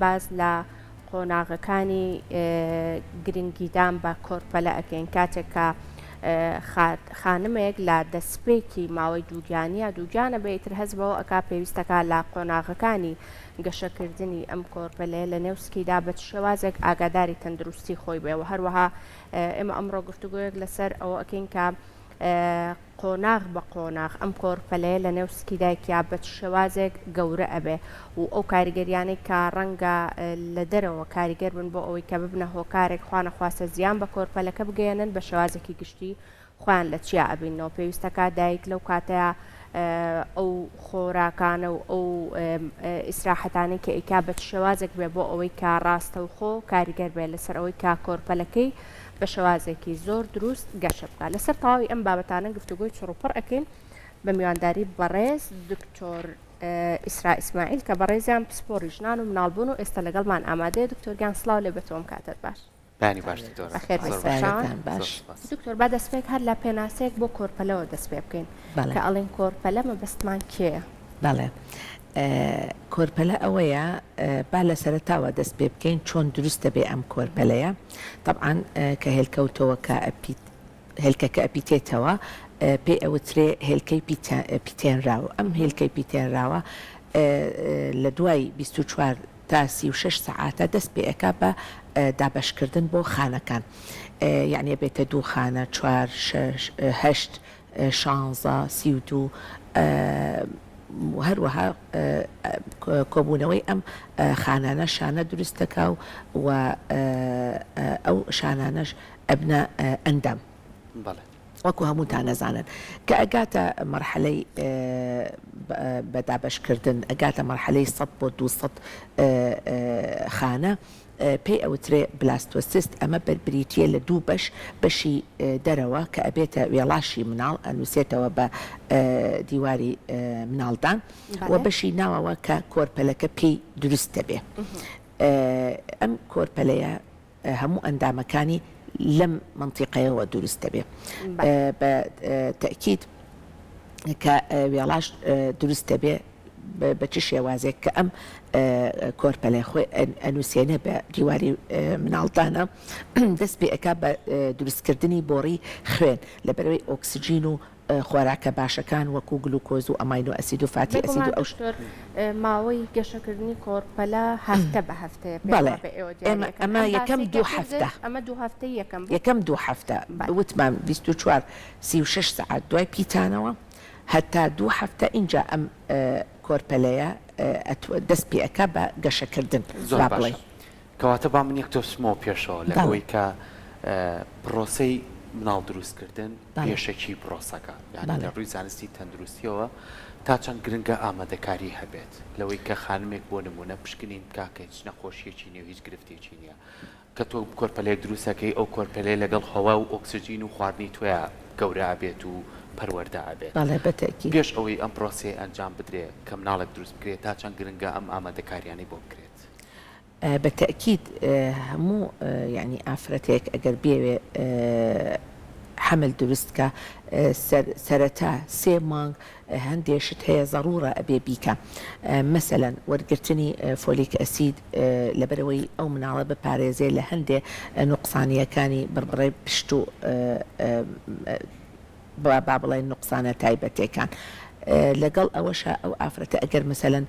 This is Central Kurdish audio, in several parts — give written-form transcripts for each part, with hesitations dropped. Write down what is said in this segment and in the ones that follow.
باز لە قۆناغەکانی گرنگیدان بە کۆرپەلە ئەکەین کاتێک کە خانمێک لە دەستپێکی ماوەی دووگیانە بێتتر هەزبەوە ئەک پێویستەکە لە قۆناغەکانی گەشەکردنی ئەم کۆرپەلەیە لە نێوسکیدا بە شێوازێک ئاگاداری تەندروستی خۆی بێەوە هەروەها ئێمە ئەمڕۆ گفتوگویەک لەسەر ئەوە ئەکەین کە قۆناغ بە قۆناغ ئەم کۆرپەلەیە لە نێوسکیدایکیا بە شێوازێک گەورە ئەبێ و ئەو کاریگەریانەی کە ڕەنگە لە دەرەوە کاریگەر بن بۆ ئەوەی کە ببنە هۆکارێک خوانەخواستە زیان بە کۆرپەلەکە بگەێنن بە شێوازێکی گشتی خۆیان لە چیا ئەبینەوە پێویستەکە دایک لەو کاتەیە ئەو خۆراکانە و ئەو ئیسراحەتانی کە ئیکا بە شێوازێک بێ بۆ ئەوەی کە ڕاستە و خۆ کاریگەر بێت لەسەر ئەوەی کا کۆرپەلەکەی بە شێوازێکی زۆر دروست گەشە بکە لەسەر تەواوی ئەم بابەتانە گفتوگوی چڕوپڕ ئەکەین بە میوانداری بەڕێز دکتۆر ئیسرا ئیسماعیل کە بەڕێزیان پسپۆڕی ژنان و مناڵبوون و ئێستا لەگەڵمان ئامادەیە دکتۆرگیان سڵاو لێ بێتەوەم کاتت باش بانی باش دکتۆر با دەستپێک هەر لە پێناسەیەک بۆ کۆرپەلەوە دەست پێ بکەین کە ئەڵێن کۆرپەلە مەبەستمان کێیە؟ بەڵێ کۆرپەلە ئەوەیە با لە سەرتاوە دەست پێ بکەین چۆن دروستە بێ ئەم کۆرپەلەیە طبعاً کە هێلکەوتەوە کە هێلکەکە ئەپیتێتەوە پێ ئەوترێ هێلکەی پیتێنراوە ئەم هێلکەی پیتێنراوە لە دوای 24 تا 36 ساعاتە دەست پێ ئەکا بە دابەشکردن بۆ خانەکان یعنی بێتە 2 خانە 4 6 8 16 32 هەروەها کۆبوونەوەی ئەم خانانە شانە دروستەکە و ئەو شانانەش ئەبنە ئەندەم وەکو هەمووتان نەزانن کە ئەگاتە مەرحەلەی بەدابەشکردن ئەگاتە مەرحەلەی 100 بۆ 200 خانە پێی ئەوترێ بلاستۆسیست ئەمە بەربریتە لە 2 بەشی دەرەوە کە ئەبێتە وێڵاشی مناڵ ئەنووسێتەوە بە دیواری مناڵدان و بەشی ناوەوە کە کۆرپەلەکە پێی دروستە بێ ئەم کۆرپەلەیە هەموو ئەندامەکانی لەم منطقەیەوە دروستە بێ بە تەکید کە وێڵاش دروستە بێ بە چ شێوازێک کە ئەم کۆرپەلە خۆی ئەنووسێنە بە دیواری مناڵدانە دەست پێ ئەکا بە دروستکردنی بۆڕی خوێن لەبەرەوەی ئۆکسسیژین و خۆراکە باشەکان وەکو گلوکۆز و ئەماینۆ ئەسید و فاتی ئەسید و ئەوش ماوەی گەشەکردنی کۆرپەلە هەفتە بە هەفتەیە ئەمە یەکەم 2 هەفتە ئەمە 2 هەفتە یەکەم 2 هەفتە وتمان 24 36 ساعت دوای پیتانەوە هەتا 2 هەفتە اینجا ئەم کۆرپەلەیە دەست پێ ئەکا بە گەشەکردن زۆر بڵێ کەواتە با من یەک تۆسمەوە پێشەوە لەوەی کە پرۆسەی مناڵ دروستکردن پێشەکی پرۆسەکە یعنی لە ڕووی زانستی تەندروستیەوە تا چەند گرنگە ئامادەکاری هەبێت لەوەی کە خانمێک بۆ نمونە پشکنین کاکە هیچ نەخۆشیەکی نیە و هیچ گرفتێکی نییە کە تۆ کۆرپەلەیەک دروستەکەی ئەو کۆرپەلەیە لەگەڵ هەوا و ئۆکسسیژین و خواردنی تۆیە گەورە ئابێت و پەروەردە ئابێت پێش ئەوەی ئەم پرۆسەیە ئەنجام بدرێ کە مناڵێک دروست بکرێت تا چەند گرنگە ئەم ئامادەکاریانەی بۆ بکرێت بەتەکید هەموو یعنی ئافرەتێک ئەگەر بێوێ حمل دروستکە سەرەتا 3 مانگ هەندێشت هەیە ضرورە ئەبێ بیکە مەسەلەن وەرگرتنی فۆلیک ئەسید لەبەرەوەی ئەو مناڵە بپارێزێ لە هەندێ نوقسانیەکانی بڕبڕی پشت و با بڵێن نوقسانە تایبەتێکان لەگەڵ ئەوەشە ئەو ئافرەتە ئەگەر مەسەلەن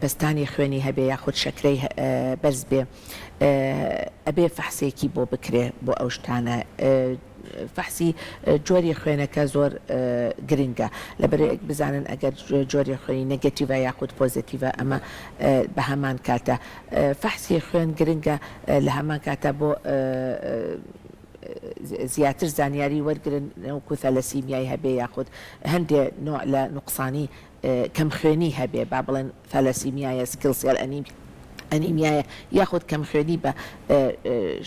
پستانی خوێنی هەبێ یاخود شەکرەی بەرز بێ ئەبێ فەحسێکی بۆ بکرێ بۆ ئەو شتانە فەحسی جۆری خوێنەکە زۆر گرنگە لەبەرەوەی بزانن ئەگەر جۆری خوێنی نەگەتیڤە یاخود پۆزیتیڤە ئەمە بە هەمان کاتە فەحسی خوێن گرنگە لە هەمان کاتە بۆ زیاتر زانیاری وەرگرن وەکو تەلەسیمیای هەبێ یاخود هەندێ نوع لە نوقسانی کەم خوێنی هەبێ با بڵێن تەلەسیمیایە سکڵسێل ئەنیمیایە یاخود کەم خوێنی بە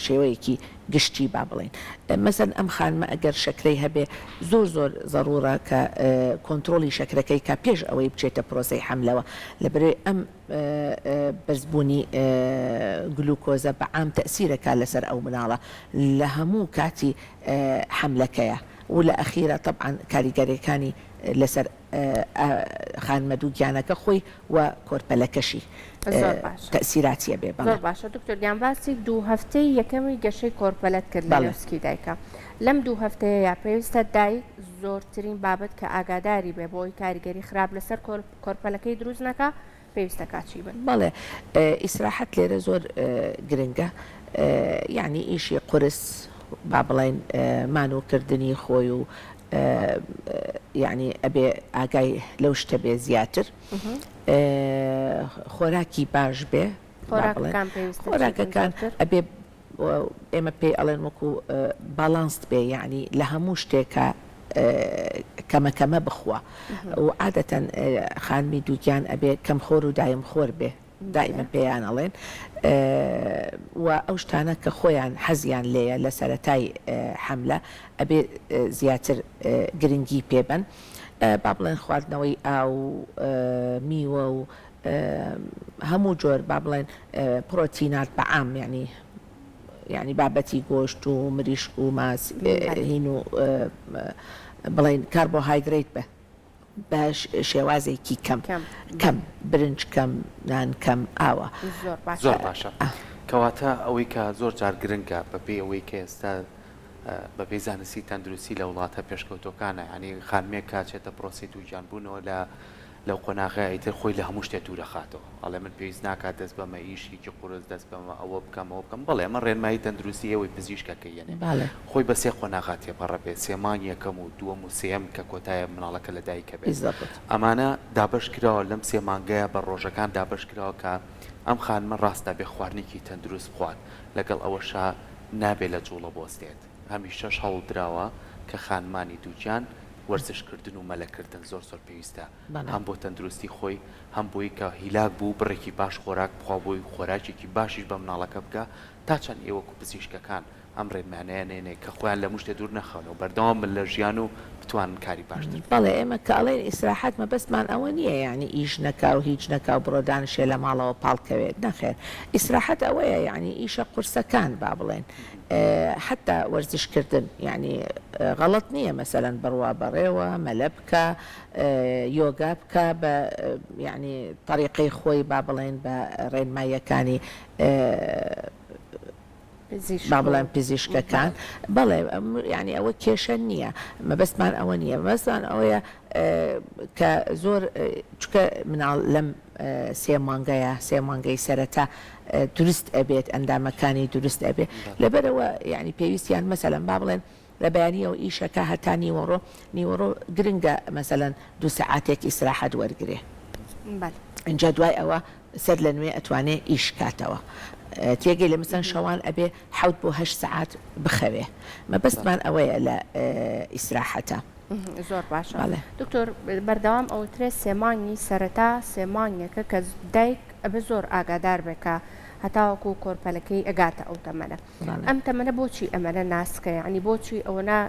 شێوەیەکی گشتی با بڵێن مەسەن ئەم خانمە ئەگەر شەکرەی هەبێ زۆر زەڕورە کە کۆنتترۆلی شەکرەکەی کا پێش ئەوەی بچێتە پرۆسەی حملەوە لەبەرێ ئەم بەرزبوونی گلوکۆزە بەعام تەسیرەکە لەسەر ئەو مناڵە لە هەموو کاتی حملەکەیە و لە ئەخیرە طبعا کاریگەریەکانی لەسەر خانمەدووگیانەکە خۆی و کۆرپەلەکەشی تەسیراتیە بێ. زۆر باشە دکتۆر گیان باسی 2 هەفتەی یەکەمی گەشەی کۆرپەلەت کرد لە نێوسکی دایکە. لەم 2 هەفتەیە یا پێویستە دایک زۆرترین بابەت کە ئاگاداری بێ بۆی کاریگەری خراپ لەسەر کۆرپەلەکەی دروست نەکە پێویستە کاچی بن؟ بەڵێ ئیسراحەت لێرە زۆر گرنگە، یعنی ئیشی قرس با بڵێن مانوکردنی خۆی و یعنی ئەبێ ئاگای لەو شتە بێ زیاتر، خۆراکی باش بێ، خۆراکەکان ئەبێ ئێمە پێی ئەڵێن وەکو باڵانست بێ، یعنی لە هەموو شتێکە کەمەکەمە بخوا و عادەتەن خانمی دووگیان ئەبێ کەم خۆر و دایم خۆر بێ، دائما پێیان ئەڵێن و ئەو شتانە کە خۆیان حەزیان لێیە لە سەرەتای حەملە ئەبێ زیاتر گرنگی پێبن، با بڵێن خواردنەوەی ئاو میوە و هەموو جۆر با بڵێن پرۆتینات بەعام، یعنی بابەتی گۆشت و مریشک و ماس هین و بڵێن کاربۆهایدرێت بە باش شێوازێکی کەم برنج کەم نان کەم ئاوە. زۆر باشە. کەواتە ئەوەی کە زۆر جار گرنگە بەپێ ئەوەی کە ئێستا بەپێ زانستی تەندروستی لە وڵاتە پێشکەوتۆکانە، ینی خانمێک کاچێتە پرۆسی دووگیانبوونەوە لەو قۆناغی ئیتر خۆی لە هەموو شتێک دوورەخاتەوە، ئەڵێ من پێویست ناکات دەست بەمە ئیشێکی قورس دەست بەمە ئەوە بکەم ئەوە بکەم. بەڵێ ئەمە ڕێنمایی تەندروستی ئەوەی پزیشکەکە یەنێ خۆی بە سێ قۆناغات تێپەڕە بێت، سێمان یەکەم و دووەم و سێم کە کۆتایە مناڵەکە لە دایکە بێت. ئەمانە دابش کراوە لەم سێ مانگەیە بە ڕۆژەکان دابش کراوە کە ئەم خانمە ڕاستە بێ خواردنێکی تەندروست بخوات، لەگەڵ ئەوەشا نابێت لە جوڵە بۆستێت. هەمیشەش هەوڵ درراوە کە خانمانی دووجان وەرزشکردن و مەلەکردن زۆر پێویستە، هەم بۆ تەندروستی خۆی، هەم بۆی کە هیلاک بوو بڕێکی باش خۆراک بخوا بۆی خۆراکێکی باشیش بە مناڵەکە بکە، تا چەند ئێوەکو پزیشکەکان ئەم ڕێنمانەیە نێنێ کە خۆیان لە مشتێ دوور نەخەونەوە بەردەوام من لە ژیان و بتوان کاری باشتر. بەڵێ ئێمە کە ئەڵێن ئیسراحەت مەبەستمان ئەوە نییە، یعنی ئیش نەکا و هیچ نەکا و بڕۆدانشێ لە ماڵەوە پاڵکەوێت، نەخێر. ئیسراحەت ئەوەیە، یعنی ئیشە قورسەکان با بڵێن، حتا وەرزشکردن، یعنی غەڵەت نییە مەسەلەن بڕوا بەڕێوە مەلە بکە، یۆگا بکە بە یعنی طریقەی خۆی با بڵێن بە ڕێنماییەکانی با بڵێن پزیشکەکان. بەڵێ ینی ئەوە کێشە نییە، مەبەستمان ئەوە نییە، مەبەستمان ئەوەیە کە زۆر چکە مناڵ لەم سێ مانگەی سەرەتا دروست ئەبێت، ئەندامەکانی دروست ئەبێت، لەبەرەوە ینی پێویستیان مەسەلەن با بڵێن لە بەیانیەوە ئیشەکە هەتا نیوەڕۆ گرنگە مەسەلەن 2 سەعاتێک ئیسراحەت وەرگێ، اینجا دوای ئەوە سەر لە نوێ ئەتوانێت ئیش کاتەوە. تێگەی لە مەسەن شەوان ئەبێ 7 بۆ 8 سەعات بخەوێ، مەبەستمان ئەوەیە لە ئیسراحەتە. زۆر باشە. دکتۆر بەردەوام ئەوترێت سێمانی سەرەتا سێمانیەکە کە دایک ئەبێ زۆر ئاگادار بێکە هەتاوەکو کۆرپەلەکەی ئەگاتە ئەو تەمەنە. ئەم تەمەنە بۆچی ئەمەە ناسکە، ینی بۆچی ئەوەنا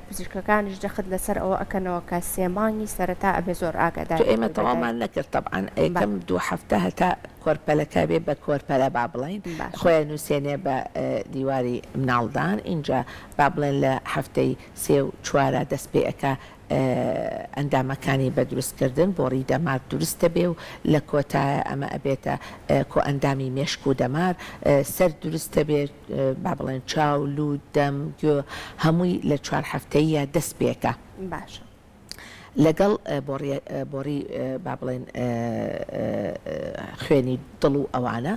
پزیشکەکانیش دەخت لەسەر ئەوە ئەکەنەوە کە سێمانی سەرەتا ئەبێ زۆر ئاگادار. ئێمە تەوامان نەکرد طبعاً یەکەم 2 هەفتە هەتا کۆرپەلەکە بێ بە کۆرپەلە با بڵین خۆیان نووسێنێ بە دیواری مناڵدان، اینجا با بڵێن لە هەفتەی 3 و 4 دەست پێ ئەکا ئەندامەکانی بە دروستکردن بۆ ڕی دەمار دروستە بێ و لە کۆتایە ئەمە ئەبێتە کۆ ئەندامی مێشک و دەمار، سەر دروستە بێت با بڵێن چاو لو دەم گوێ هەمووی لە 4 هەفتەیە دەست پێکە. باشە. لەگەڵ بۆڕی با بڵێن خوێنی دڵ و ئەوانە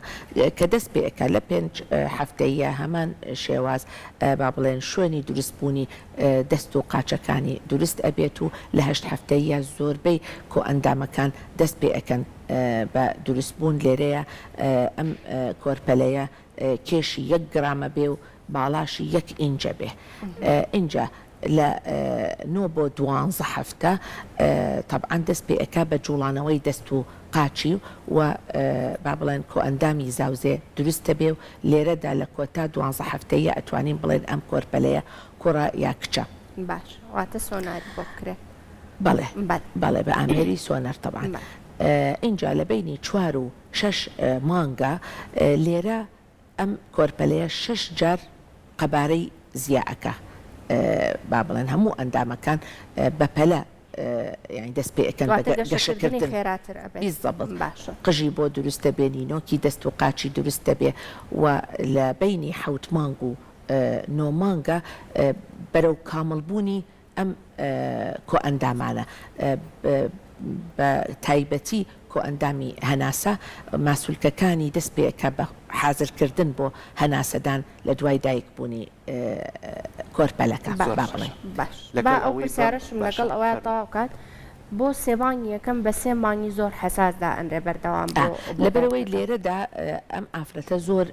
کە دەست پێەکە لە 5 هەفتەیە هەمان شێواز با بڵێن شوێنی دروستبوونی دەست و قاچەکانی دروست ئەبێت و لە 8 هەفتەیە زۆربەی کۆ ئەندامەکان دەست پێ ئەەکەن بە دروستبوون. لێرەیە ئەم کۆرپەلەیە کێشی 1 گرامە بێ و باڵاشی 1 ئینجە بێ. اینجا لە 9 بۆ 12 هەفتە طبعاً دەست پێ ئەکا بە جوڵانەوەی دەست و قاچی و با بڵێن کۆ ئەندامی زاوزێ دروستە بێ و لێرەدا لە کۆتا 12 هەفتەیە ئەتوانین بڵێن ئەم کۆرپەلەیە کوڕە یا کچە. باش، واتە سۆناری بۆ بکرێت. بەڵێ بە ئامێری سۆنەر طبعاً. اینجا لە بینی 4 و 6 مانگە لێرە ئەم کۆرپەلەیە 6 جار قەبارەی زیاکە، با بڵێن هەموو ئەندامەکان بەپەلە یعنی دەست پێەکەن گەشەکردنی خێراتر باشە قژی بۆ دروستە بێ نینۆکی دەست و قاچی دروستە بێ و لە بینی حوت مانگ و 9 مانگە بەرەو کامڵبوونی ئەم کۆ ئەندامانە بە تایبەتی کۆ ئەندامی هەناسە ماسوولکەکانی دەست پێەکە بە حازرکردن بۆ هەناسەدان لە دوای دایک بوونی کۆرپەلەکە باش ئەو پرسیارەشم لەگەڵ ئەوە تاوکات بۆ سێمانگی یەکەم بە 3 مانگی زۆر حەساسدا ئەندێ بەردەوام لەبەرەوەی لێرەدا ئەم ئافرەتە زۆر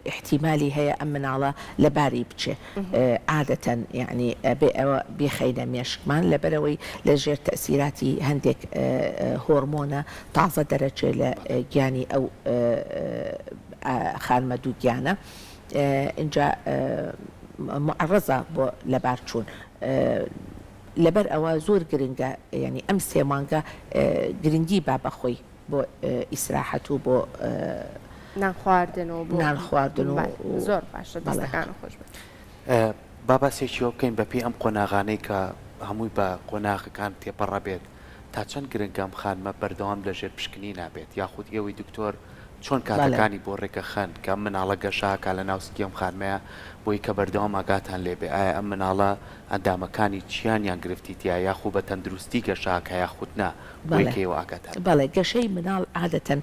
احتیمالی هەیە ئەم مناڵە لەباری بچێ عادەتەن یعنی بێ ئەوە بێخەینە مێشکمان لەبەرەوەی لە ژێر تەسیراتی هەندێک هۆرمۆنە تازە دەرەچێت لە گیانی ئەو خانمە دوو گیانە اینجا معرضە بۆ لەبار چوون لەبەر ئەوە زۆر گرنگە ینی ئەم 3 مانگە گرنگی با بەخۆی بۆ ئیسراحەت و بۆ نان خواردن و زۆر باشە دەستەکان خۆش باباسێکیەوە بکەین بەپی ئەم قۆناغانەی کە هەمووی بە قۆناغەکان تێپەڕە بێت تا چەند گرنگەم خانمە بەردەوام لەژێر پشکنی نابێت یاخود ئێوەی دکتۆر چۆن کاتەکانی بۆ ڕێکە خەن کە مناڵە گەشاکە لە ناوسکی ئەم خانمەیە بۆی کە بەردەوام ئاگاتان لێبێ ئایا ئەم مناڵە ئەندامەکانی چیانیان گرفتیتیا یاخود بە تەندروستی گەشاکە یاخودنا بۆیکەوە ئاگاتان بەڵێ گەشەی مناڵ عادەتەن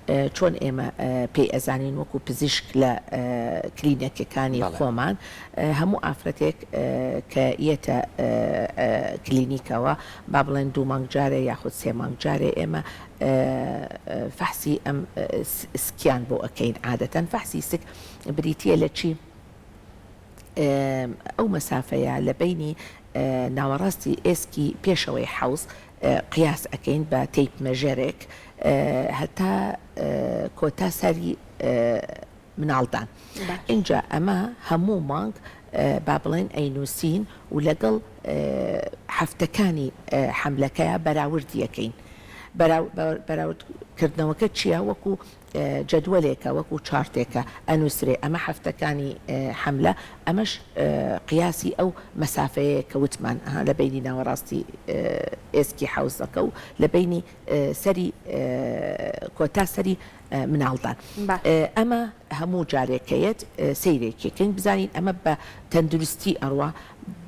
چۆن ئێمە پێی ئەزانین وەکو پزیشک لە کلینەکەکانی خۆمان هەموو ئافرەتێک کە یەتە کلینیکەوە با بڵێن 2 مانگ جارێ یاخود 3 مانگ جارێ ئێمە فەحسی ئەم سکیان بۆ ئەەکەین عادەتەن فەحسی سک بریتیە لە چی ئەو مەسافەیە لە بینی ناوەڕاستی ئێسکی پێشەوەی حوز قیاس ئەەکەین بە تەیپ مەژێرێک هەتا کۆتا سەری مناڵدان اینجا ئەمە هەموو مانگ با بڵێن ئەینوسین و لەگەڵ هەفتەکانی حملەکەیە بەراوردیەکەین بەراوردکردنەوەکە چییە وەکو جدولێکە وەکو چارتێکە ئەنووسێ ئەمە هەفتەکانی حملە ئەمەش قیاسی ئەو مەسافەیە کە وتمان لە بینی ناوەڕاستی ئێسکی حوزەکە و لە بینی سەری کۆتا سەری مناڵدان ئەمە هەموو جارێکەیەت سەیرێکێکین بزانین ئەمە بە تەندروستی ئەڕوا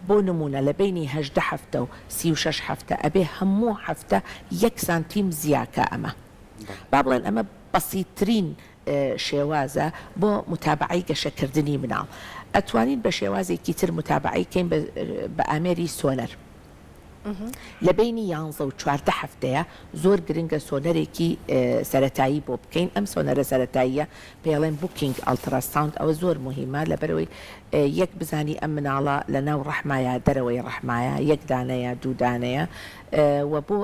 بۆ نمونە لە بینی 18 هەفتە و 36 هەفتە ئەبێ هەموو هەفتە 1 سانتیم زیاکە ئەمە با بڵێن ئەمە بەسیترین شێوازە بۆ متابعی گەشەکردنی مناڵ ئەتوانین بە شێوازێکی تر متابعیکەین بە ئامێری سۆنەر لە بینی 11 و 14 هەفتەیە زۆر گرنگە سۆنەرێکی سەرەتایی بۆ بکەین ئەم سۆنەرە سەرەتاییە پێڵێن بوکینگ ئەلتراساوند ئەوە زۆر مهمە لەبەرەوەی یەک بزانی ئەم مناڵە لە ناو ڕەحمایە دەرەوەی ڕەحمایە 1 دانەیە 2 دانەیە و بۆ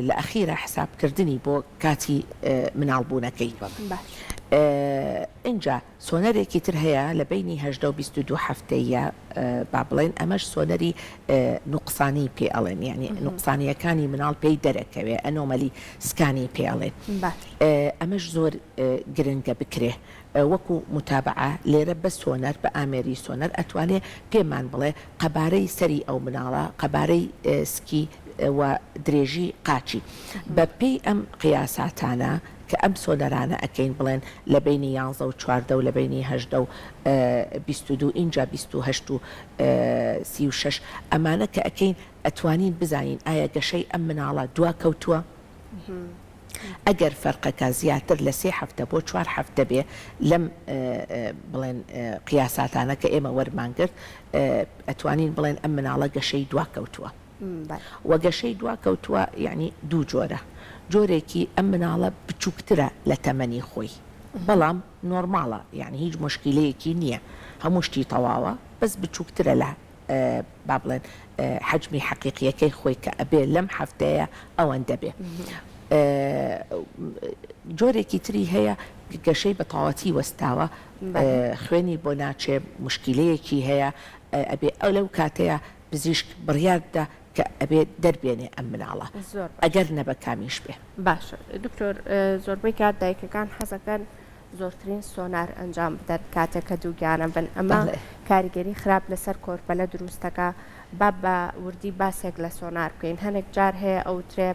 لە ئەخیرە حسابکردنی بۆ کاتی مناڵبوونەکەی اینجا سۆنەرێکی تر هەیە لە بینی 18 و 22 هەفتەیە با بڵێن ئەمەش سۆنەری نوقسانی پێ ئەڵێن یعنی نوقسانیەکانی مناڵ پێی دەرەکەوێ ئەنۆمەلی سکانی پێ ئەڵێن ئەمەش زۆر گرنگە بکرێ وەکو متابعە لێرە بە سۆنەر بە ئامێری سۆنەر ئەتوانێ پێمان بڵێ قەبارەی سەری ئەو مناڵە قەبارەی سکی و درێژی قاچی بە پێی ئەم قیاساتانە کە ئەم سۆنەرانە ئەەکەین بڵێن لە بینی 11 و 14 و لە بینی 18 و 22 اینجا 28 و 36 ئەمانە کە ئەەکەین ئەتوانین بزانین ئایا گەشەی ئەم مناڵە دوا کەوتووە ئەگەر فەرقەکە زیاتر لە 3 هەفتە بۆ 4 هەفتە بێ لەم بڵێن قیاساتانە کە ئێمە وەرمانگرت ئەتوانین بڵێن ئەم مناڵە گەشەی دوا کەوتووە وە گەشەی دوا کەوتووە یعنی 2 جۆرە جۆرێکی ئەم مناڵە بچووکترە لە تەمەنی خۆی بەڵام نۆرماڵە یعنی هیچ مشکلەیەکی نییە هەموو شتی تەواوە بەس بچووکترە لە با بڵێن حەجمی حەقیقیەکەی خۆی کە ئەبێ لەم هەفتەیە ئەوەندە بێ جۆرێکی تری هەیە گەشەی بە تەواوەتی وەستاوە خوێنی بۆ ناچێ مشکلەیەکی هەیە ئەبێ ئەو لەو کاتەیە پزیشک بڕیاردا کە ئەبێت دەربێنێ ئەم مناڵە ئەگەر نەبە کامیش بێ باشە دکتۆر زۆربەی کات دایکەکان حەزەکەن زۆرترین سۆنار ئەنجام بدەن کاتێککە دووگیانە بن ئەمە کاریگەری خراپ لەسەر کۆرپەلە دروستەکە با بە وردی باسێک لە سۆنار بکەین هەنێک جار هەیە ئەوترێ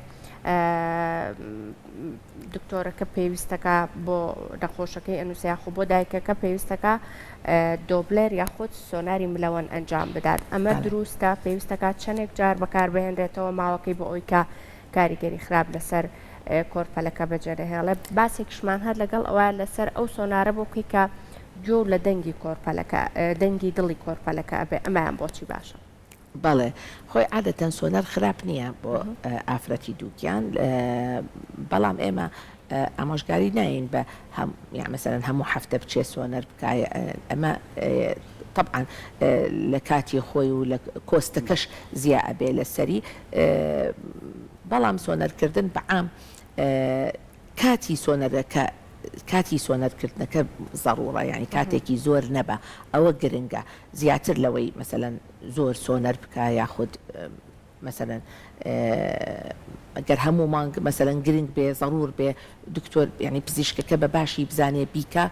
دکتۆرەکە پێویستەکە بۆ نەخۆشەکەی ئەنووسیا خۆ بۆ دایکەکە پێویستەکە دۆبلێر یاخود سۆناری ملەوەن ئەنجام بدات ئەمە دروستە پێویستەکە چەندێک جار بەکاربهێنرێتەوە ماوەکەی بۆ ئەوی کە کاریگەری خراپ لەسەر کۆرپەلەکە بەجێدەهێڵێ باسێکشمان هەر لەگەڵ ئەوە لەسەر ئەو سۆنارە بۆ بکەی کە جۆ لە دەنگی کۆرپەلەکە دەنگی دڵی کۆرپەلەکە ئەبێ ئەمایان بۆچی باشە بەڵێ خۆی عادەتەن سۆنەر خراپ نییە بۆ ئافرەتی دووکیان بەڵام ئێمە ئامۆژگاری ناین بە مەسەرەن هەموو هەفتە بچێ سۆنەر بکایە ئەمە طبعا لە کاتی خۆی و لە کۆستەکەش زیە ئەبێ لەسەری بەڵام سۆنەرکردن بەعام کاتی سۆنەرکردنەکە ضرورە یعنی کاتێکی زۆر نەبە ئەوە گرنگە زیاتر لەوەی مەسەلەن زۆر سۆنەر بکە یاخود مەسەلەن ئەگەر هەموو مانگ مەسەلەن گرنگ بێ ضرور بێ دکتۆر یعنی پزیشکەکە بە باشی بزانێ بیکە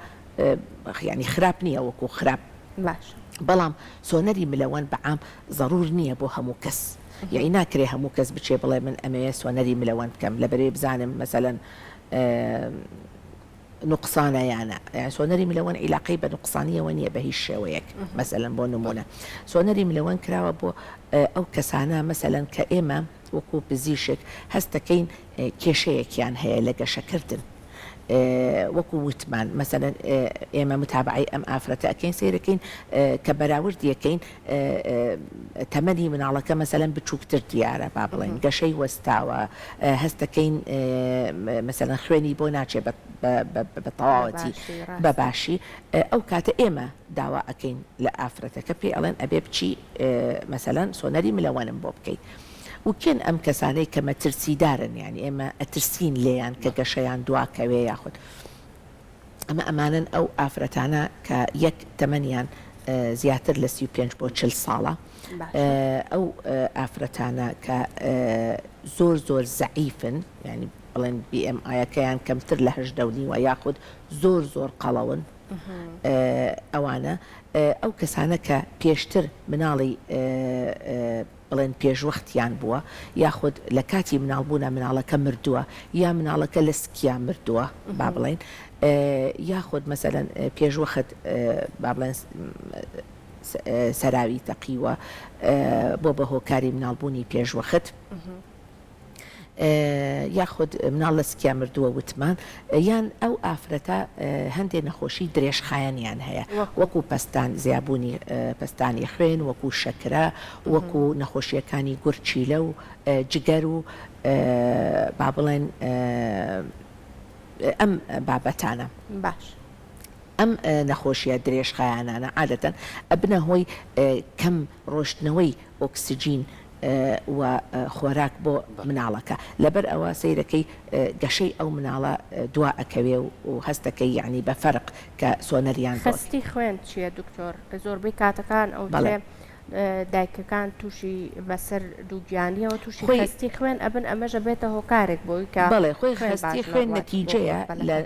یعنی خراپ نییە وەکو خراپ باش بەڵام سۆنەری ملەوەن بەعام ضرور نییە بۆ هەموو کەس یعنی ناکرێ هەموو کەس بچێ بڵێ من ئەمەیە سۆنەری ملەوەن بکەم لەبەرێ بزانم مەسەلەن نقصانە یانە سۆنەری ملەوەن عیلاقەی بە نقصانیەوە نییە بە هیچ شێوەیەک مەسەلەن بۆ نمونە سۆنەری ملەوەن کراوە بۆ ئەو کەسانە مەسەلەن کە ئێمە وەکو پزیشک هەستەکەین کێشەیەکیان هەیە لە گەشەکردن وەکو وتمان مەسەلەن ئێمە متابعی ئەم ئافرەتە ئەکەین سیرەکەین کە بەراورد یەکەین تەمەنی مناڵەکە مەسەلەن بچووکتر دیارە با بڵێن گەشەی وەستاوە هەستەکەین مەسەلەن خوێنی بۆ ناچێ بە تەواوەتی بە باشی ئەو کاتە ئێمە داوا ئەەکەین لە ئافرەتەکە پێ ئەڵێن ئەبێ بچی مەسەلەن سۆنەری ملەوەنم بۆ بکەیت وکێن ئەم کەسانەی کە مەترسیدارن یعنی ئێمە ئەترسین لێیان کە گەشەیان دواکەوێ یاخود ئەمە ئەمانن ئەو ئافرەتانە کە یەک تەمەنیان زیاتر لە 35 بۆ 40 ساڵە ئەو ئافرەتانە کە زۆر زەعیفن ینی بڵێن BMI-یەکەیان کەمتر لە 8.5 یاخود زۆر قەڵەون ئەوانە ئەو کەسانە کە پێشتر مناڵی بڵێن پێشوەختیان بووە یاخود لە کاتی مناڵبوونە مناڵەکە مردووە یا مناڵەکە لە سکیان مردووە با بڵێن یاخود مەسەلەن پێشوەخت با بڵێن سەراوی تەقیوە بۆ بە هۆکاری مناڵبوونی پێشوەخت یاخود مناڵ لە سکیا مردووە وتمان یان ئەو ئافرەتە هەندێک نەخۆشی درێژخایەنیان هەیە وەکو پەستان زیابوونی پەستانی خوێن وەکو شەکرە وەکو نەخۆشیەکانی گورچیلە و جگەر و با بڵێن ئەم بابەتانە باش ئەم نەخۆشیە درێژخایانانە عادەتەن ئەبنە هۆی کەم ڕۆشتنەوەی ئۆکسسیجین و خۆراک بۆ مناڵەکە لەبەر ئەوە سیرەکەی گەشەی ئەو مناڵە دوا ئەکەوێ و هەستەکەی یعنی بە فەرق کە سۆنەریان خستی خوێن چییە دکتۆر زۆربەی کاتەکان ئەو دایکەکان تووشی بەسەر دووگیانیەوە تووشی خستی خوێن ئەبن ئەمەژە بێتە هۆکارێک بۆی کە بڵێ خۆی خستی خوێن نەتیجەیە لە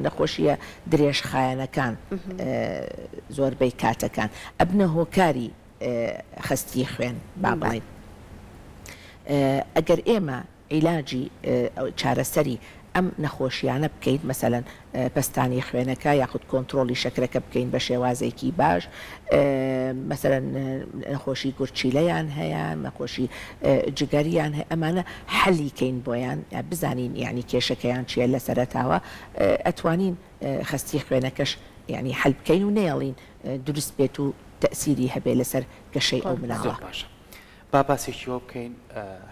نەخۆشیە درێژخایەنەکان زۆربەی کاتەکان ئەبنە هۆکاری خستی خوێن با بڵێن ئەگەر ئێمە عیلاجی چارەسەری ئەم نەخۆشیانە بکەیت مەسەلەن پەستانی خوێنەکە یاخود کۆنتترۆلی شەکرەکە بکەین بە شێوازێکی باش مەسەلەن نەخۆشی گورچیلەیان هەیە نەخۆشی جگەریان هەیە ئەمانە حەلیکەین بۆیان بزانین یعنی کێشەکەیان چیە لە سەرەتاوە ئەتوانین خستی خوێنەکەش یعنی حەل بکەین و نێڵین دروست بێت و تأسیری هەبێ لەسەر گەشەی ئەو مناڵە باشە با باسێکیەوە بکەین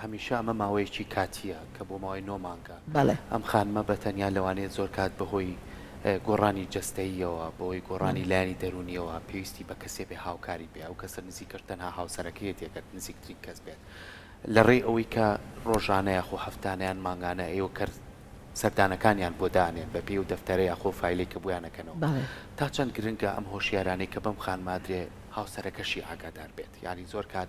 هەمیشە ئەمە ماوەیەکی کاتیە کە بۆ ماوەی 9 مانگە ئەم خانمە بەتەنیا لەوانەیە زۆر کات بەهۆی گۆڕانی جەستەییەوە بۆی گۆڕانی لایانی دەرونیەوە پێویستی بە کەسێ بێ هاوکاری بێ ئەو کەسە نزیکردنها هاوسەرەکەیە تێکەت نزیکترین کەس بێت لە ڕێی ئەوەی کە ڕۆژانەیە خۆ هەفتانیان مانگانە ئێوە کرد سەردانەکانیان بۆ دانێن بە پێی و دەفتەرەیە خۆ فیلێک کە بۆیانەکەنەوە تا چەند گرنگە ئەم هۆشیارانەی کە بەم خانمادرێ هاوسەرەکەشی ئاگادار بێت یعنی زۆر کات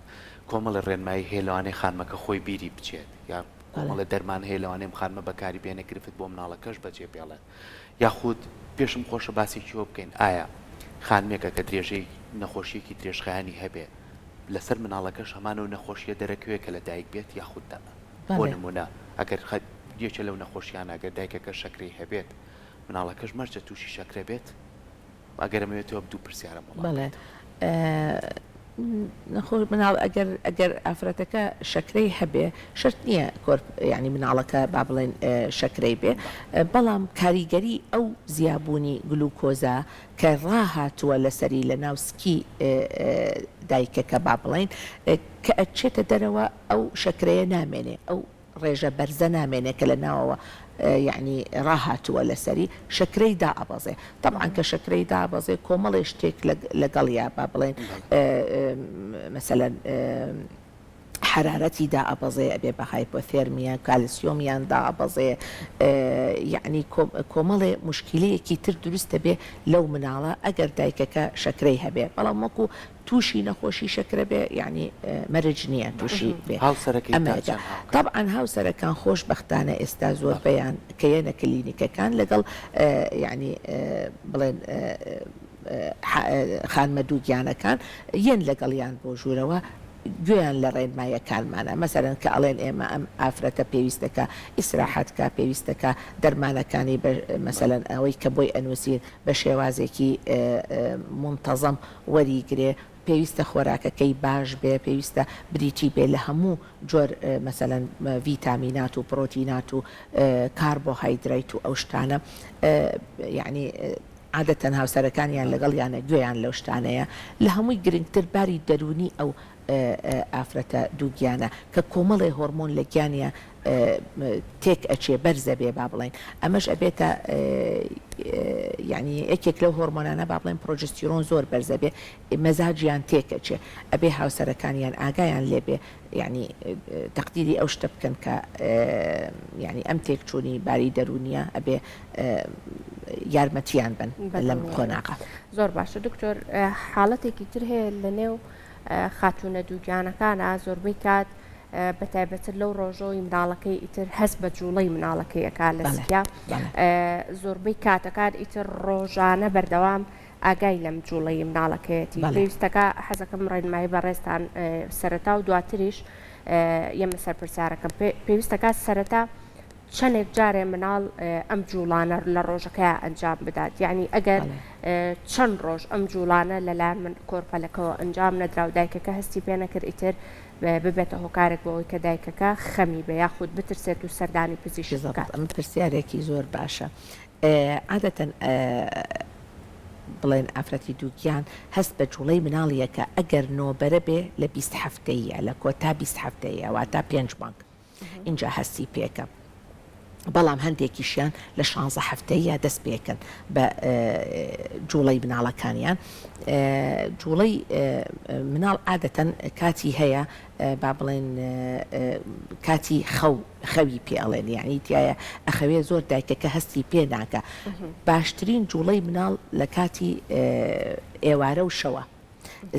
کۆمەڵە ڕێنمایی هێلوانەی خانمەکە خۆی بیری بچێت یا کۆمەڵە دەرمان هێلوانەی خانمە بەکاری بێنە گرفت بۆ مناڵەکەش بەجێ بێڵێت یاخود پێشم خۆشە باسێکیەوە بکەین ئایا خانمێکە کە درێژەی نەخۆشیەکی درێژخایانی هەبێ لەسەر مناڵەکەش هەمان و نەخۆشیە دەرەکوێ کە لە دایک بێت یاخود دەمە بۆ نمونە ئەگەر یەکێ لەو نەخۆشییان ئەگەر دایکەکە شەکرەی هەبێت مناڵەکەش مەرجە تووشی شەکرە بێت ئەگەرمەوێتەوە دوو پرسیارە بەڵێ نەخۆش مناڵ ئەگەر ئافرەتەکە شەکرەی هەبێ شرت نییە ینی مناڵەکە با بڵێن شەکرەی بێ بەڵام کاریگەری ئەو زیابوونی گلوکۆزە کە ڕاهاتووە لەسەری لە ناوسکی دایکەکە با بڵێن کە ئەچێتە دەرەوە ئەو شەکرەیە نامێنێ ئەو ڕێژە بەرزە نامێنێ کە لە ناوەوە یعنی ڕاهاتووە لەسەری شەکرەی دائەبەزێ طبعا کە شەکرەی دائەبەزێ کۆمەڵی شتێک لەگەڵیا با بڵێن مثلا حرارەتی دائەبەزێ ئەبێ بە هایپۆثێرمیا کالسیۆمیان دائەبەزێ یعنی کۆمەڵێ مشکلەیەکی تر دروستە بێ لەو مناڵە ئەگەر دایکەکە شەکرەی هەبێ بەڵام وەکو تووشی نەخۆشی شەکرە بێ یعنی مەرج نییە تووشی بێ طبعا هاوسەرەکان خۆشبەختانە ئێستا زۆر بەیان کە یەنە کلینیکەکان لەگەڵ یعنی بڵێن خانمەدووگیانەکان یەن لەگەڵیان بۆ ژوورەوە گوێیان لە ڕێنمایەکانمانە مەسەرەن کە ئەڵێن ئێمە ئەم ئافرەتە پێویستەکە ئیسراحەتکە پێویستەکە دەرمانەکانی مەسەرەن ئەوەی کە بۆی ئەنووسین بە شێوازێکی منتەزەم وەریگرێ پێویستە خۆراکەکەی باش بێ پێویستە بریتی بێ لە هەموو جۆر مەسەرەن ڤیتامینات و پرۆتینات و کاربۆهایدرایت و ئەو شتانە یعنی عادەتەن هاوسەرەکانیان لەگەڵیانە گوێیان لەو شتانەیە لە هەمووی گرنگتر باری دەرونی ئەو ئافرەتە دووگیانە کە کۆمەڵی هۆرمۆن لە گیانە تێک ئەچێ بەرزە بێ با بڵێن ئەمەش ئەبێتە یعنی یەکێک لەو هۆرمۆنانە با بڵێن پرۆژستیرۆن زۆر بەرزە بێ مەزاجیان تێکەچێ ئەبێ هاوسەرەکانیان ئاگایان لێبێ یعنی تەقدیری ئەو شتە بکەن کە یعنی ئەم تێکچوونی باری دەرونیە ئەبێ یارمەتیان بن لەم خۆناغا زۆر باشە دکتۆر حاڵەتێکی تر هەیە لە نێو خاتونە دووگیانەکانە زۆربەی کات بە تایبەتر لەو ڕۆژۆی مناڵەکەی ئیتر هەست بە جوڵەی مناڵەکەیەکە لە سکیا زۆربەی کاتەکان ئیتر ڕۆژانە بەردەوام ئاگای لەم جوڵەی مناڵەکەیەتی پێویستەکە حەزەکەم ڕێنمایی بەڕێستان سەرەتا و دواتریش ئێمە سەرپرسیارەکەم پێویستەکە سەرەتا چەندێک جارێ مناڵ ئەم جوڵانە لە ڕۆژەکەی ئەنجام بدات یعنی ئەگەر چەند ڕۆژ ئەم جوڵانە لەلایەن من کۆرپەلەکەەوە ئەنجام نەدرا و دایکەکە هەستی پێ نەکرد ئیتر ببێتە هۆکارێک بۆەوەی کە دایکەکە خەمی بە یاخود بترسێت و سەردانی پزیشکی بکات ئەم پرسیارێکی زۆر باشە عادەتەن بڵێن ئافرەتی دووگیان هەست بە جوڵەی مناڵیەکە ئەگەر نۆبەرە بێ لە 20 هەفتەیە لە کۆتا 20 هەفتەیە واتا 5 مانگ اینجا هەستی پێکە بەڵام هەندێکیشیان لە 16 هەفتەیە دەست پێکەن بە جوڵەی مناڵەکانیان جوڵەی مناڵ عادەتەن کاتی هەیە با بڵێن کاتی خەوی پێڵێن یعنی تایە ئەخەوێ زۆر دایکەکە هەستی پێ ناکە باشترین جوڵەی مناڵ لە کاتی ئێوارە و شەوە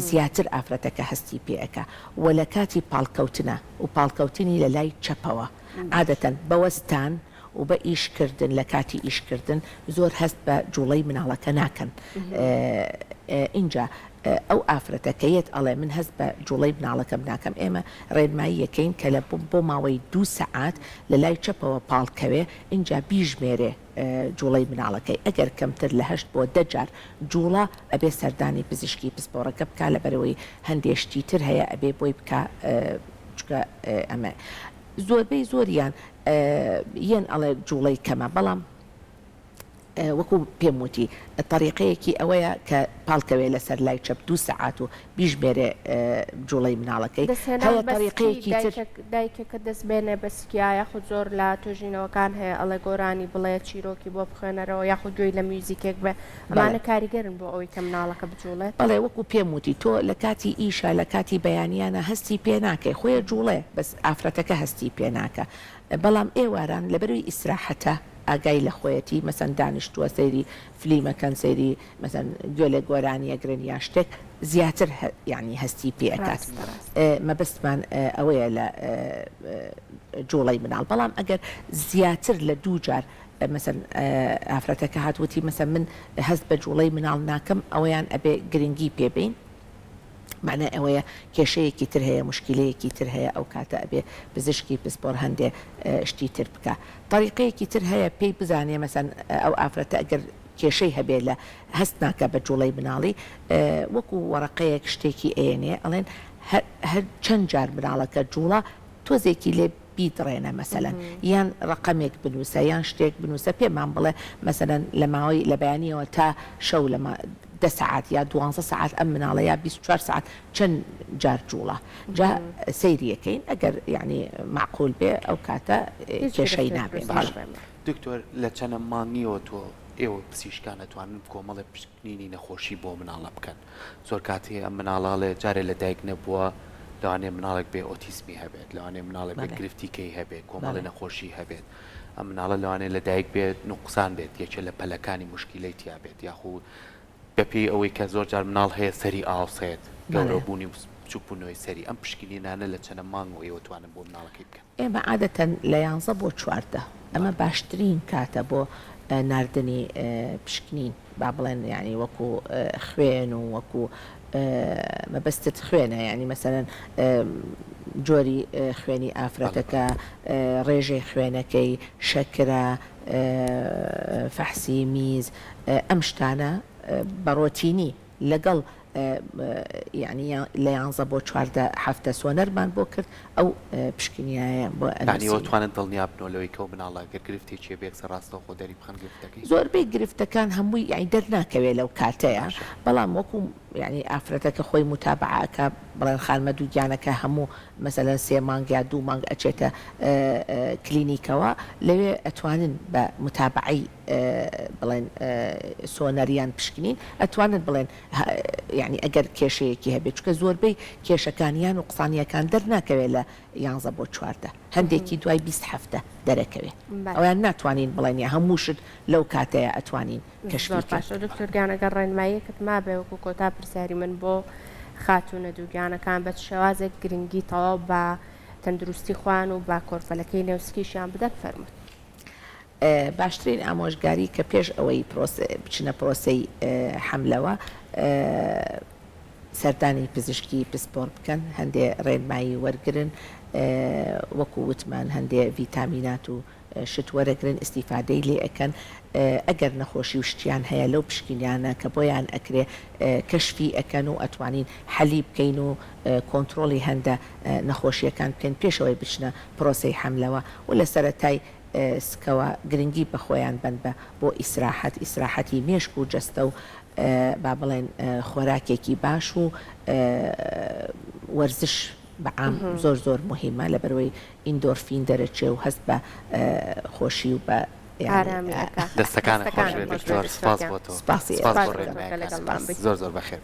زیاتر ئافرەتەکە هەستی پێەکە و لە کاتی پاڵکەوتنە و پاڵکەوتنی لە لای چەپەوە عادەتەن بەوەستان و بە ئیشکردن لە کاتی ئیشکردن زۆر هەست بە جوڵەی مناڵەکە ناکەن اینجا ئەو ئافرەتەکەیت ئەڵێ من هەست بە جوڵەی مناڵەکەم ناکەم ئێمە ڕێنمایی یەکەین کە لە بۆ ماوەی 2 سەعات لە لای چەپەوە پاڵکەوێ اینجا بیژمێرێ جوڵەی مناڵەکەی ئەگەر کەمتر لە 8 بۆ 10 جار جوڵە ئەبێ سەردانی پزیشکی پسپۆڕەکە بکە لە بەرەوەی هەندێشتی تر هەیە ئەبێ بۆی بکە چکە ئەمە زۆربەی زۆریان یەن ئەڵێ جوڵەی کەمە بەڵام وەکو پێم وتی طریقەیەکی ئەوەیە کە پاڵکەوێ لەسەر لای چەپ 2 سەعات و بیژمێرێ جوڵەی مناڵەکەی هەیە طریقەیەکی تر دایکەکە دەست بێنێ بە سکیا یاخود زۆر لە توێژینەوەکان هەیە ئەڵێ گۆرانی بڵێ چیرۆکی بۆ بخوێنەرەوە یاخود گوێی لە میوزیکێک بێ ئەمانە کاریگەرن بۆ ئەوەی کە مناڵەکە بجوڵێت بەڵێ وەکو پێم وتی تۆ لە کاتی ئیشە لە کاتی بەیانیانە هەستی پێ ناکەی خۆیە جوڵێ بەس ئافرەتەکە هەستی پێ ناکە بەڵام ئێواران لەبەروی ئیسراحەتە ئاگای لە خۆیەتی مەسەن دانیشتووە سەیری فلیمەکەن سەیری مەسەن گوێ لە گۆرانیە گرن یا شتێک زیاتر یعنی هەستی پێکات مەبەستمان ئەوەیە لە جوڵەی مناڵ بەڵام ئەگەر زیاتر لە 2 جار مثلا ئافرەتەکە هاتووتی مثلا من هەست بە جوڵەی مناڵ ناکەم ئەوەیان ئەبێ گرنگی پێبین معنى ئەوەیە کێشەیەکی تر هەیە مشکلەیەکی تر هەیە ئەو کاتە ئەبێ پزیشکی پسپۆر هەندێ شتی تر بکە طریقەیەکی تر هەیە پێی بزانێ مەسەن ئەو ئافرەتە ئەگەر کێشەی هەبێ لە هەست ناکە بە جوڵەی مناڵی وەکو وەرەقەیەک شتێکی ئێنێ ئەڵێن هەر چەند جار مناڵەکە جوڵە تۆزێکی لێ بیدڕێنە مەسەلەن یان ڕقەمێک بنووسە یان شتێک بنووسە پێمان بڵێ مەسەلەن لە ماوەی لە بەیانیەوە تا شەو لە 10 ساعت یا 12 ساعت ئەم مناڵە یا 24 ساعت چەند جار جوڵە جا سەیریەکەین ئەگەر یعنی معقول بێ ئەو کاتە کێشەی نابێت دکتۆر لە چەنە مانگیەوە تۆ ئێوە پزیشکان دەتوانن کۆمەڵە پشکنینی نەخۆشی بۆ مناڵە بکەن زۆر کاتی ئەم مناڵاڵێ جارێ لە دایک نەبووە لەوانێ مناڵێک بێ ئۆتیسمی هەبێت لەوانێ مناڵێک بێ گرفتیکەی هەبێت کۆمەڵی نەخۆشی هەبێت ئەم مناڵە لەوانێ لە دایک بێت نوقسان بێت یەکێ لە پەلەکانی مشکلەی تیا بێت یاخود بەپێی ئەوەی کە زۆر جار مناڵ هەیە سەری ئاوسێت گەورەبوونی بچووبوونەوەی سەری ئەم پشکنینانە لە چەنە مانگ و ئێوە توانن بۆ مناڵەکەی بکەن ئێمە عادەتەن لە 11 بۆ 14 ئەمە باشترین کاتە بۆ ناردنی پشکنین با بڵێن یعنی وەکو خوێن و وەکو مەبەستت خوێنە یعنی مەسەرەن جۆری خوێنی ئافرەتەکە ڕێژەی خوێنەکەی شەکرە فەحسی میز ئەم شتانە بەڕۆتینی لەگەڵ یعنی لە 11 بۆ 14 هەفتە سۆنەرمان بۆ کرد ئەو پشکنیایە بۆ ئەنیەوە توانن دڵنیا بنەوەی کە مناڵە گەر گرفتێکی بێک سەرڕاستەوە خۆ دەری بخەن گرفتەکەی زۆربەی گرفتەکان هەمووی یعنی دەرناکەوێت لەو کاتەیە بەڵام وەکو یعنی ئافرەتەکە خۆی متابعەکە بڵێن خانمە دووگیانەکە هەموو مەسەلەن 3 مانگ یا 2 مانگ ئەچێتە کلینیکەوە لەوێ ئەتوانن بە متابعی بڵێن سۆنەریان پشکنین ئەتوانن بڵێن یعنی ئەگەر کێشەیەکی هەبێت چکە زۆربەی کێشەکانیان و قسانیەکان دەرناکەوێت لە 11 بۆ 14 هەندێکی دوای 20 هەفتە دەرەکەوێت ئەویان ناتوانین بڵێن یا هەموو شت لەو کاتەیە ئەتوانین دکتۆرگیانەگە ڕێنماییەکت ما بێ وەکو کۆتا پرسیاری من بۆ خاتونە دووگیانەکان بە شێوازێک گرنگی تەواو بە تەندروستی خوان و با کۆرفەلەکەی نێوسکیشیان بدەن فەرمووت باشترین ئامۆژگاری کە پێش ئەوەی بچنە پرۆسەی حملەوە سەردانی پزیشکی پسپۆر بکەن هەندێ ڕێنمایی وەرگرن وەکو وتمان هەندێ ڤیتامینات و شت وەرەگرن ئیسیفادەی لێ ئەەکەن ئەگەر نەخۆشی و شتیان هەیە لەو پشکنیانە کە بۆیان ئەکرێ کەشفی ئەەکەن و ئەتوانین حەلی بکەین و کۆنتترۆلی هەندە نەخۆشیەکان بکەن پێشەوەی بچنە پرۆسی حملەوە و لە سەرەتای سکەوە گرنگی بە خۆیان بن بە بۆ ئیسراحەتی مێشک و جەستە و با بڵێن خۆراکێکی باش و وەرزش بەعام زۆر مهمە لە بەرەوەی ئیندۆرفین دەرەچێ و هەست بە خۆشی و بە دەستەکانە خۆش بێت دکتۆر سپاس بۆ تۆ سپاسی زۆر بەخێر